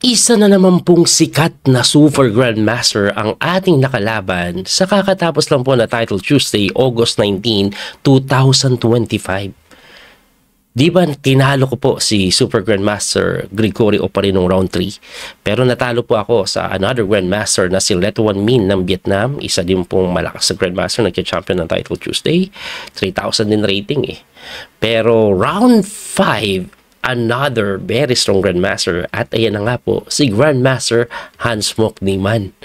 Isa na naman pong sikat na Super Grandmaster ang ating nakalaban sa kakatapos lang po na Title Tuesday, August 19, 2025. Di ba tinalo ko po si Super Grandmaster Gregory Opare nung round 3? Pero natalo po ako sa another Grandmaster na si Letuan Min ng Vietnam. Isa din pong malakas na Grandmaster, nagka-champion ng Title Tuesday. 3,000 din rating eh. Pero round 5, another very strong Grandmaster. At ayan na nga po, si Grandmaster Hans Mok Niemann.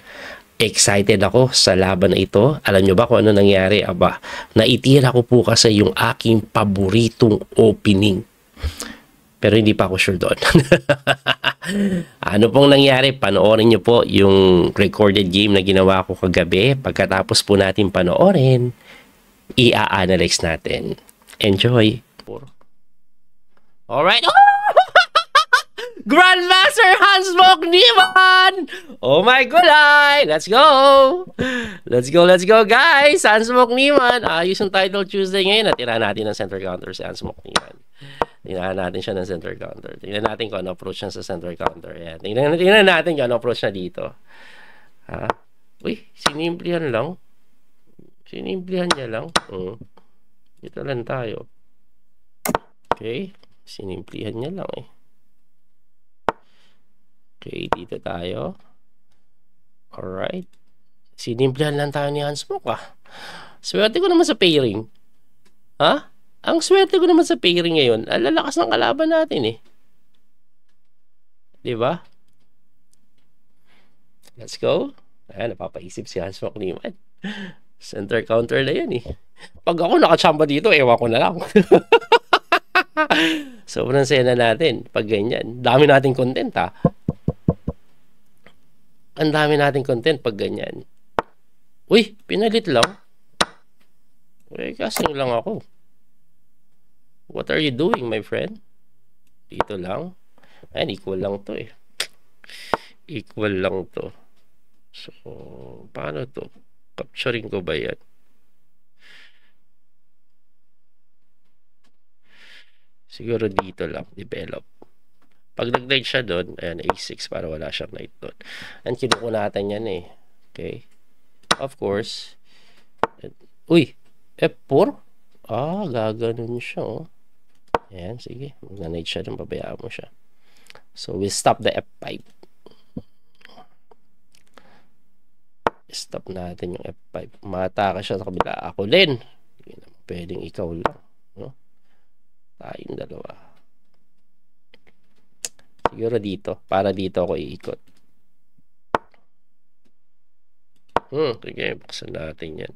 Excited ako sa laban na ito. Alam nyo ba kung ano nangyari? Aba, naitira ko po kasi yung aking paboritong opening. Pero hindi pa ako sure doon. Ano pong nangyari? Panoorin nyo po yung recorded game na ginawa ko kagabi. Pagkatapos po natin panoorin, i-analyze natin. Enjoy! Alright. Oh! Grandmaster Hans Mok Niemann! Oh my gulay! Let's go! Let's go guys! Hans Mok Niemann! Ayos yung Title Tuesday ngayon. Natira natin ng center counter si Hans Mok Niemann. Tingnan natin siya ng center counter. Tingnan natin kung ano approach niya sa center counter. Ayan. Tingnan natin kung ano approach niya dito. Ha? Uy, sinimplihan lang. Sinimplihan niya lang. Dito lang tayo. Okay. Sinimplihan niya lang eh. Okay, dito tayo. Alright. Sinimplihan lang tayo ni Hans Mok Swerte ko naman sa pairing. Ha? Ang swerte ko naman sa pairing ngayon. Ang lalakas ng kalaban natin eh. Diba? Let's go. Ayan, napapaisip si Hans Mok Niemann. Center counter na yan eh. Pag ako nakachamba dito, ewan ko na lang. Sobrang saya na natin pag ganyan. Dami nating content ha. Ang dami nating content pag ganyan. Uy, pinalit lang. Uy, casting lang ako. What are you doing, my friend? Dito lang. Ayan, equal lang to eh. Equal lang to. So, paano to? Capturing ko ba yan? Siguro dito lang, develop. Pag nag-knight siya doon, ayan, A6 para wala siyang knight doon. And kinuko natin yan eh. Okay. Of course. Uy, F4? Gaganon siya oh. Ayan, sige. Mag-knight siya doon, pabayaan mo siya. So, we stop the F5. Stop natin yung F5. Mataka siya sa kabila. Ako din. Hindi naman pwedeng ikaw lang. No? Tayong dalawa. Siguro dito. Para dito ako iikot. Sige. Buksan natin yan.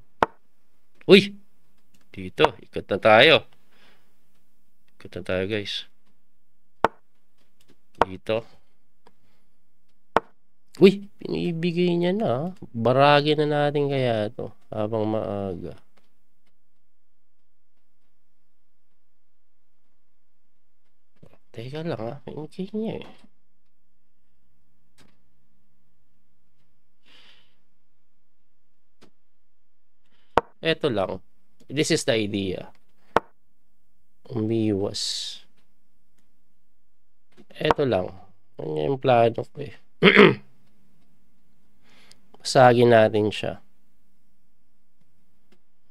Uy! Dito. Ikot na tayo. Ikot na tayo guys. Dito. Uy! Pinibigay niya na. Baragin na natin kaya ito. Habang maaga. Teka lang ha. Pinigay niya eh. Eto lang. This is the idea. Umiwas. Eto lang. Ano yung plano ko eh. Masagin natin siya.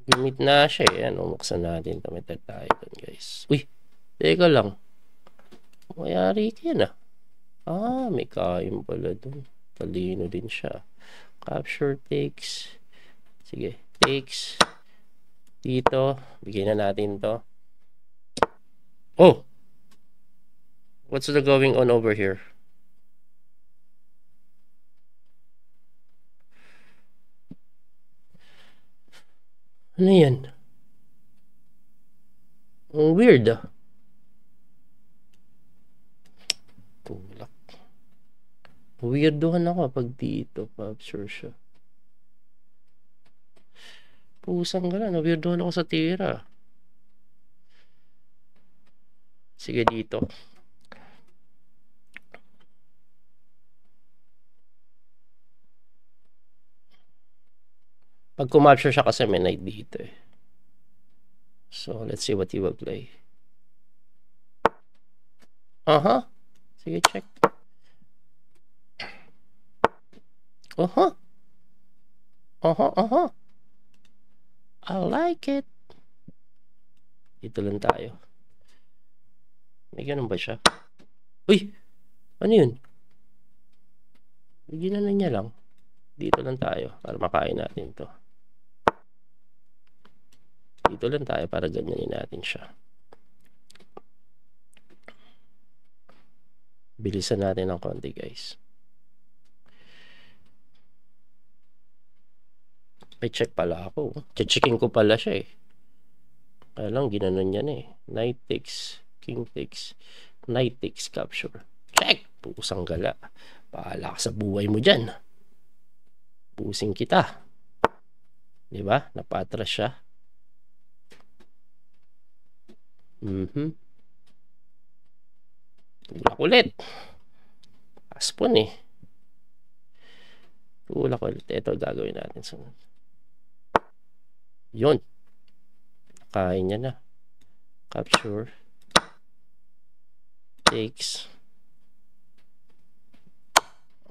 Gimit na siya eh. Ano, buksan natin. Tumitad tayo dun guys. Uy! Teka lang. Mayari ka yan may kain pala dun. Talino din siya. Capture takes. Sige. Takes. Dito. Bigyan na natin to. Oh! What's the going on over here? Ano yan? Ang weird Tulak. Weirdohan ako pag dito. Capture siya. Pusang gala. Weirdohan ako sa tira. Sige dito. Pag kumapture siya kasi may knight dito eh. So, let's see what he will play. Sige, check. Aha. Aha, aha. I like it. Dito lang tayo. May ganun ba siya? Uy! Ano yun? Ginanon niya lang. Dito lang tayo para makain natin to. Dito lang tayo para ganyanin natin siya. Bilisan natin ng konti, guys. May check pala ako. Checking ko pala siya eh. Kaya lang, ginanon niya na eh. Knight takes, king takes, knight takes capture. Check! Pusang gala. Pahala ka sa buhay mo dyan. Pusing kita. Diba? Napatras siya. Tulak ulit. Aspon eh. Tulak ulit. Ito gagawin natin. So, yun. Kain niya na. Capture. Takes.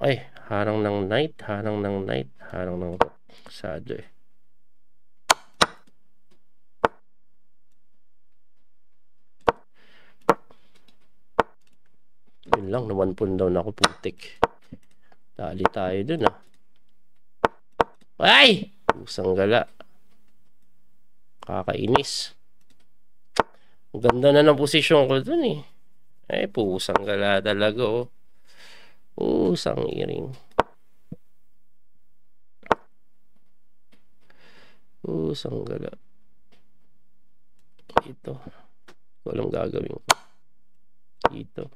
Ay, harang ng knight. Harang ng knight. Harang ng rook. Sado eh. Yun lang, naman down ako, putik. Dali tayo dun ah. Ay! Pusang gala. Kakainis. Ang ganda na ng posisyon ko dun eh. Ay, pusang gala talaga oh. Pusang iring. Pusang gala. Dito. Walang gagawin. Dito.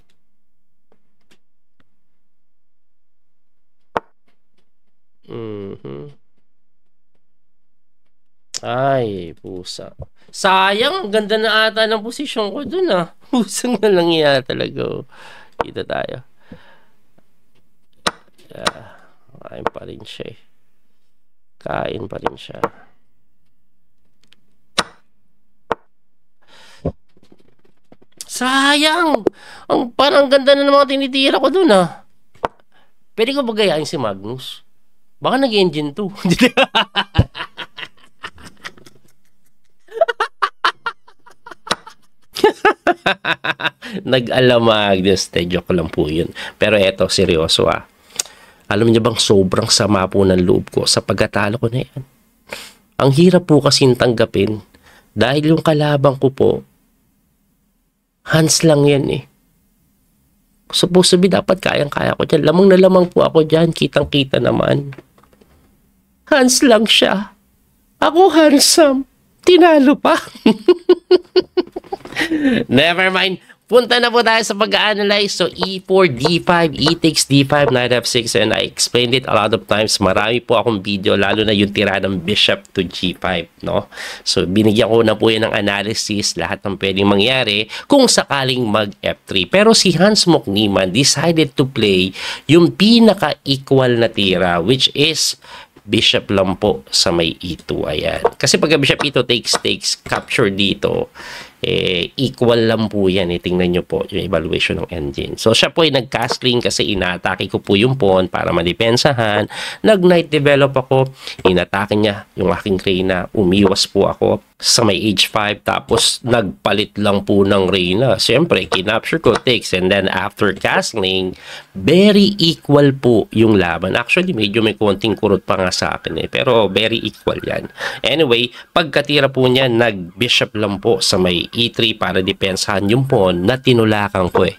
Ay, pusa. Sayang, ang ganda na ata ng posisyon ko dun ah. Pusang na lang yan talaga. Dito tayo. Kain pa rin siya eh. Kain pa rin siya. Sayang! Parang ganda na ng mga tinitira ko dun ah. Pwede ko ba gayahin si Magnus? Baka nag-engine 2. Nag-alamag. Joke lang po yun. Pero eto, seryoso ah. Alam niyo bang sobrang sama po ng loob ko sa pagkatalo ko na yan. Ang hirap po kasing tanggapin dahil yung kalaban ko po, hands lang yan eh. Supposed to be dapat kayang-kaya ko dyan. Lamang na lamang po ako dyan. Kitang-kita naman. Hands lang siya. Ako handsome. Tinalo pa. Never mind. Punta na po tayo sa pag-analyze. So, E4, D5, E takes D5, Knight F6, and I explained it a lot of times. Marami po akong video, lalo na yung tira ng Bishop to G5, no? So, binigyan ko na po yan ng analysis, lahat ng pwedeng mangyari kung sakaling mag-F3. Pero si Hans Mokniman decided to play yung pinaka-equal na tira, which is Bishop lang po sa may E2. Ayan. Kasi pag Bishop E2 takes, capture dito, equal lang po yan. Tingnan nyo po yung evaluation ng engine. So, siya po ay nag-castling kasi inatake ko po yung pawn para madepensahan. Nag-knight develop ako. Inatake niya yung aking reyna. Umiwas po ako sa may H5. Tapos, nagpalit lang po ng reyna. Siyempre, kinapture ko takes. And then, after castling, very equal po yung laban. Actually, medyo may konting kurot pa nga sa akin eh. Pero, very equal yan. Anyway, pagkatira po niya, nag-bishop lang po sa may E3 para depensahan yung pawn na tinulakan ko eh.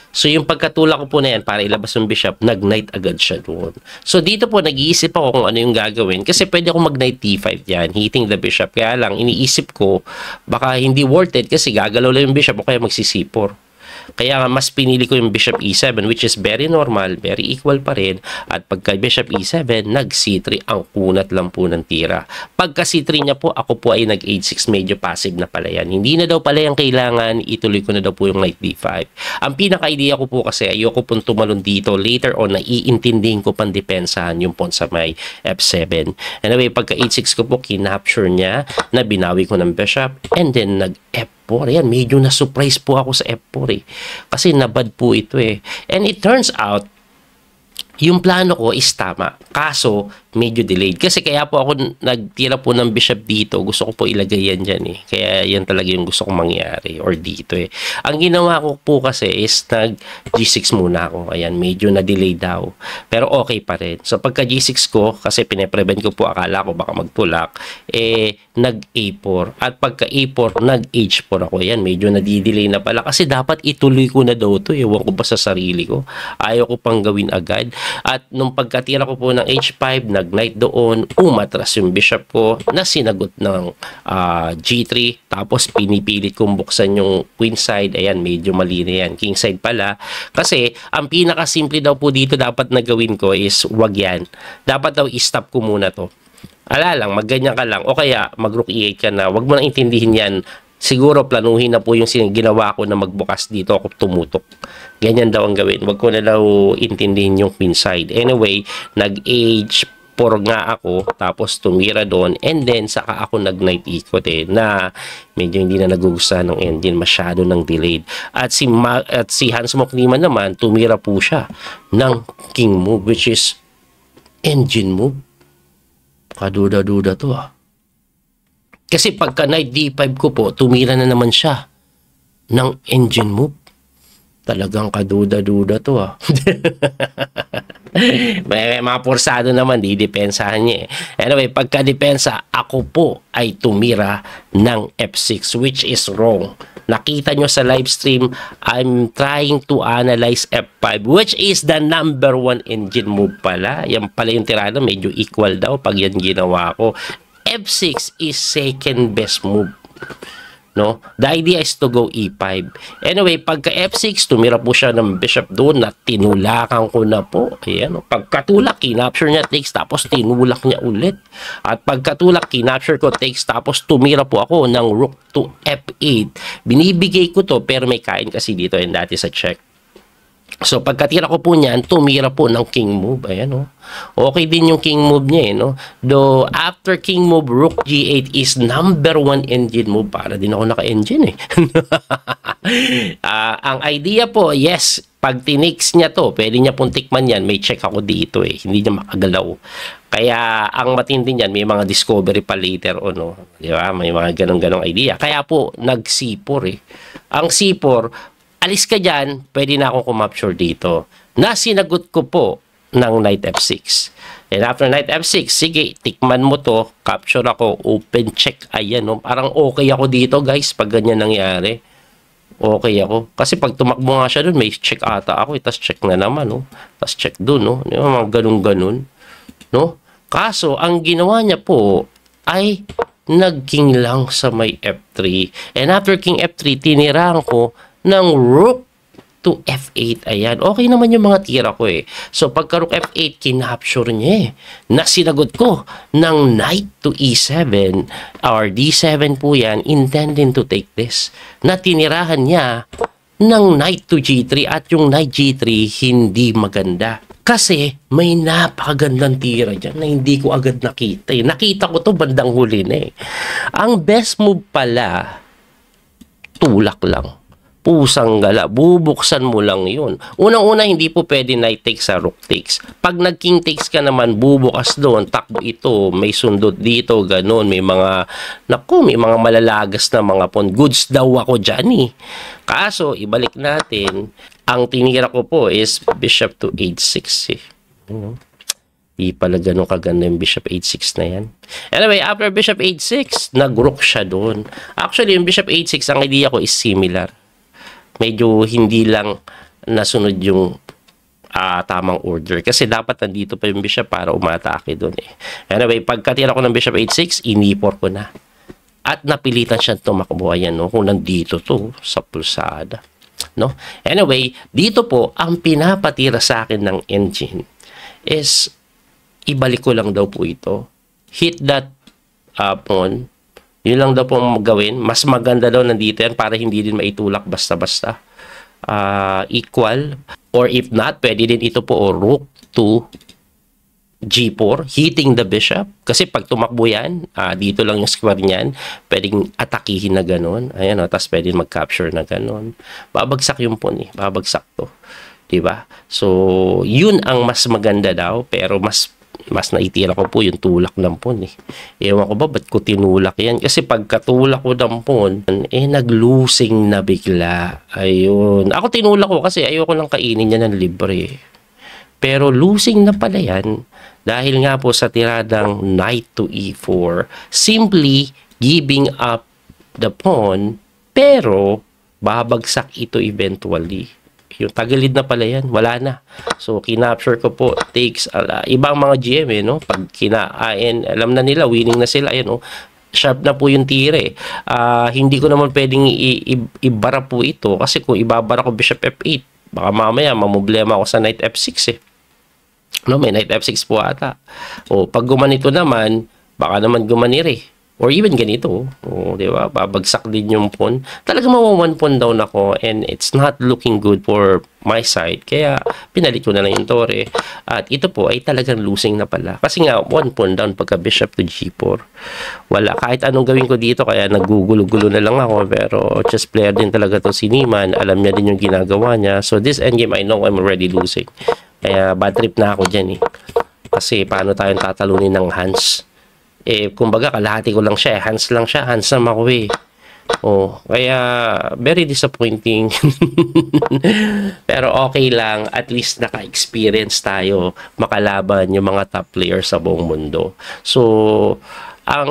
So, yung pagkatulak ko po na yan para ilabas yung bishop, nag-knight agad siya doon. So, dito po, nag-iisip ako kung ano yung gagawin. Kasi pwede ako mag-knight T5 yan, hitting the bishop. Kaya lang, iniisip ko, baka hindi worth it kasi gagalaw lang yung bishop o kaya magsi-C4. Kaya mas pinili ko yung Bishop E7, which is very normal, very equal pa rin. At pagka Bishop E7, nag-C3 ang kunat lang po ng tira. Pagka C3 niya po, ako po ay nag-H6, medyo passive na pala yan. Hindi na daw pala yung kailangan, ituloy ko na daw po yung Knight D5. Ang pinaka-idea ko po kasi, ayoko pong tumalon dito. Later on, naiintindihin ko pang depensahan yung pawn sa may F7. Anyway, pagka H6 ko po, kinapture niya, na binawi ko ng Bishop, and then nag-F4. Ayan, medyo na-surprise po ako sa F4 eh. Kasi nabad po ito eh. And it turns out, yung plano ko is tama. Kaso, medyo delayed. Kasi kaya po ako nagtira po ng bishop dito. Gusto ko po ilagay yan dyan eh. Kaya yan talaga yung gusto kong mangyari. Or dito eh. Ang ginawa ko po kasi is nag G6 muna ako. Ayan, medyo na-delay daw. Pero okay pa rin. So pagka G6 ko, kasi pinaprevent ko po, akala ko baka magtulak, eh, nag A4. At pagka A4, nag H4 ako. Ayan, medyo na-delay na pala. Kasi dapat ituloy ko na daw to. Ewan ko ba sa sarili ko. Ayaw ko pang gawin agad. At nung pagkatira ko po ng H5, nag-knight doon, umatras yung bishop ko na sinagot ng G3. Tapos pinipilit kong buksan yung queen side. Ayan, medyo mali na yan. King side pala. Kasi ang pinakasimple daw po dito dapat na gawin ko is wag yan. Dapat daw i-stop ko muna to. Ala lang, magganyan ka lang. O kaya mag-rook E8 ka na. Wag mo nang intindihin yan. Siguro planuhin na po yung ginawa ko na magbukas dito ako tumutok. Ganyan daw ang gawin. Wag ko na daw intindihin yung queen side. Anyway, nag-H4 nga ako, tapos tumira doon, and then saka ako nag-knight ikot eh, na medyo hindi na nagugustuhan ng engine, masyado ng delayed. At si Hans Mokniman naman, tumira po siya ng king move, which is engine move. Kaduda-duda to ah. Kasi pagka knight D5 ko po, tumira na naman siya ng engine move. Talagang kaduda-duda to ah. may mga porsado naman, didepensahan niya eh. Anyway, pagka-depensa, ako po ay tumira ng F6, which is wrong. Nakita nyo sa live stream, I'm trying to analyze F5, which is the number 1 engine move pala. Yan pala yung tirada, medyo equal daw pag yan ginawa ko. F6 is second best move. No? The idea is to go E5. Anyway, pagka F6, tumira po siya ng bishop doon na tinulakan ko na po. Ayan, no? Pagkatulak, kinapture niya takes, tapos tinulak niya ulit. At pagkatulak, kinapture ko takes, tapos tumira po ako ng rook to F8. Binibigay ko to, pero may kain kasi dito and dati sa check. So, pagkatira ko po niyan, tumira po ng king move. Ayan, no? Okay din yung king move niya, eh, no? Though, after king move, rook G8 is number 1 engine move. Para din ako naka-engine, eh. Ang idea po, yes, pag tinix niya to, pwede niya pong tikman yan. May check ako dito, eh. Hindi niya makagalaw. Kaya, ang matindi niyan, may mga discovery pa later on, no? Di ba? May mga ganong-ganong idea. Kaya po, nag-C4, eh. Ang C4, alis ka dyan, pwede na akong kumapture dito. Na sinagot ko po ng knight F6. And after knight F6, sige, tikman mo to, capture ako, open check. Ayan, no? Parang okay ako dito, guys, pag ganyan nangyari. Okay ako. Kasi pag tumakbo nga siya dun, may check ata ako, tapos check na naman, no? Tapos check dun, no? Mga ganun-ganun, no? Kaso, ang ginawa niya po ay nag-king lang sa may F3. And after king F3, tiniraan ko ng rook to F8. Ayan. Okay naman yung mga tira ko eh. So, pagka rook F8, kinapture niya eh. Nasinagot ko ng knight to E7 or D7 po yan, intending to take this. Na tinirahan niya ng knight to G3 at yung knight G3 hindi maganda. Kasi may napakagandang tira dyan na hindi ko agad nakita eh. Nakita ko to bandang huli na eh. Ang best move pala, tulak lang. Pusang gala, bubuksan mo lang yun. Unang-una, hindi po pwede knight takes sa rook takes. Pag nag-king takes ka naman, bubukas doon, takbo ito, may sundot dito, ganun, may mga, naku, may mga malalagas na mga pawn. Goods daw ako dyan eh. Kaso, ibalik natin, ang tinira ko po is bishop to h6 eh. Di pala ganun kaganda yung bishop h6 na yan. Anyway, after bishop h6, nag-rook siya doon. Actually, yung bishop h6, ang idea ko is similar. Medyo hindi lang nasunod yung tamang order. Kasi dapat nandito pa yung bishop para umatake doon eh. Anyway, pagkatira ko ng bishop h6, inipor ko na. At napilitan siya tumakbo. Ayan, no? Kung nandito to sa pulsada. No? Anyway, dito po, ang pinapatira sa akin ng engine is ibalik ko lang daw po ito. Hit that pawn. Yun lang daw pong gawin. Mas maganda daw nandito yan para hindi din maitulak basta-basta. Equal. Or if not, pwede din ito po rook to G4, hitting the bishop. Kasi pag tumakbo yan, dito lang yung square niyan, pwedeng atakihin na ganun. Ayan, tapos pwedeng mag-capture na ganun. Babagsak yung pawn eh. Babagsak to. 'Di ba? So, yun ang mas maganda daw, pero mas naitira ko po yung tulak ng pon eh. Ewan ko ba ba't ko tinulak yan? Kasi pagkatulak ko ng pon, nag-losing na bigla. Ayun. Ako tinulak ko kasi ayoko lang kainin niya ng libre. Pero losing na pala yan dahil nga po sa tiradang knight to e4, simply giving up the pawn, pero babagsak ito eventually. Yung tagilid na pala yan, wala na. So, kinapture ko po, takes, ibang mga GM no? Pag kinaain, alam na nila, winning na sila, no? Sharp na po yung tire. Hindi ko naman pwedeng ibara po ito, kasi kung ibabara ko bishop f8, baka mamaya, mamblema ako sa knight f6 eh. No, may knight f6 po ata. O, pag gumanito naman, baka naman gumanire. Or even ganito, di ba? Babagsak din yung pawn. Talaga one pawn down ako and it's not looking good for my side. Kaya pinalit ko na lang yung tore. At ito po ay talagang losing na pala. Kasi nga, one pawn down pagka bishop to g4. Wala. Kahit anong gawin ko dito, kaya nagugulo-gulo na lang ako. Pero chess player din talaga to si Niemann. Alam niya din yung ginagawa niya. So this endgame, I know I'm already losing. Kaya bad trip na ako dyan eh. Kasi paano tayong tatalunin ng hands? Kumbaga kalahati ko lang siya, hands lang siya, handsome ako eh. Kaya very disappointing. Pero okay lang, at least naka-experience tayo makalaban yung mga top players sa buong mundo. So, ang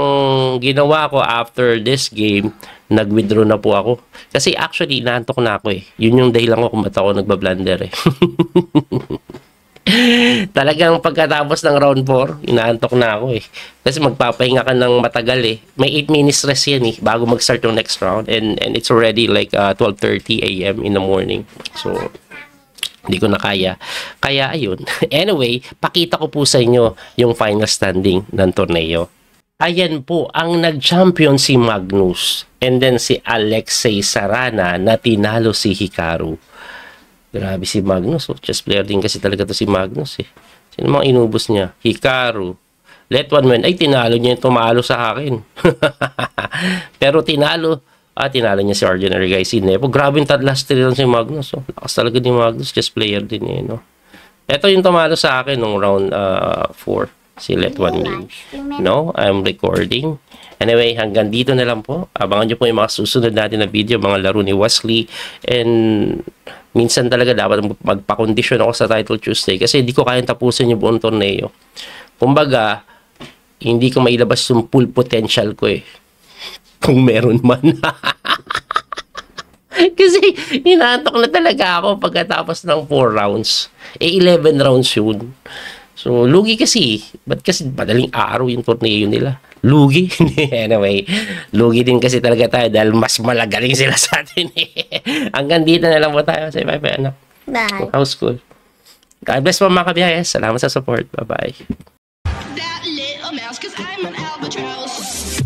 ginawa ko after this game, nag-withdraw na po ako. Kasi actually, inaantok na ako eh. Yun yung dahilan ko kung ba't ako nagbablunder eh. Talagang pagkatapos ng round 4, inaantok na ako eh. Kasi magpapahinga ka ng matagal eh. May 8 minutes rest yan eh, bago mag-start yung next round. And it's already like 12:30 AM in the morning. So, hindi ko na kaya. Kaya ayun. Anyway, pakita ko po sa inyo yung final standing ng torneo. Ayan po, ang nag-champion si Magnus. And then si Alexei Sarana na tinalo si Hikaru. Grabe si Magnus. Chess player din kasi talaga to si Magnus eh. Sino mga inubos niya? Hikaru. Let one win. Ay, tinalo niya yung tumalo sa akin. Pero tinalo niya si Arjun Ergay, si Nepo. Grabe yung last 3 lang si Magnus. Lakas talaga ni Magnus. Chess player din eh. No? Ito yung tumalo sa akin nung round 4. Si Let One Win. No, I'm recording. Anyway, hanggang dito na lang po. Abangan nyo po yung mga susunod natin na video, mga laro ni Wesley. And minsan talaga dapat magpa-condition ako sa Title Tuesday kasi hindi ko kayang tapusin yung buong torneo. Kumbaga, hindi ko mailabas yung full potential ko eh. Kung meron man. Kasi inaantok na talaga ako pagkatapos ng 4 rounds. 11 rounds yun. So, lugi kasi. Ba't kasi madaling araw yung torneo nila? Lugi? Anyway, lugi din kasi talaga tayo dahil mas malagaling sila sa atin eh. Hanggang dito na lang po tayo. Say bye bye anak. Bye. How's school? God bless po mga kabiyayas. Salamat sa support. Bye bye. That little mouse, 'cause I'm an albatross.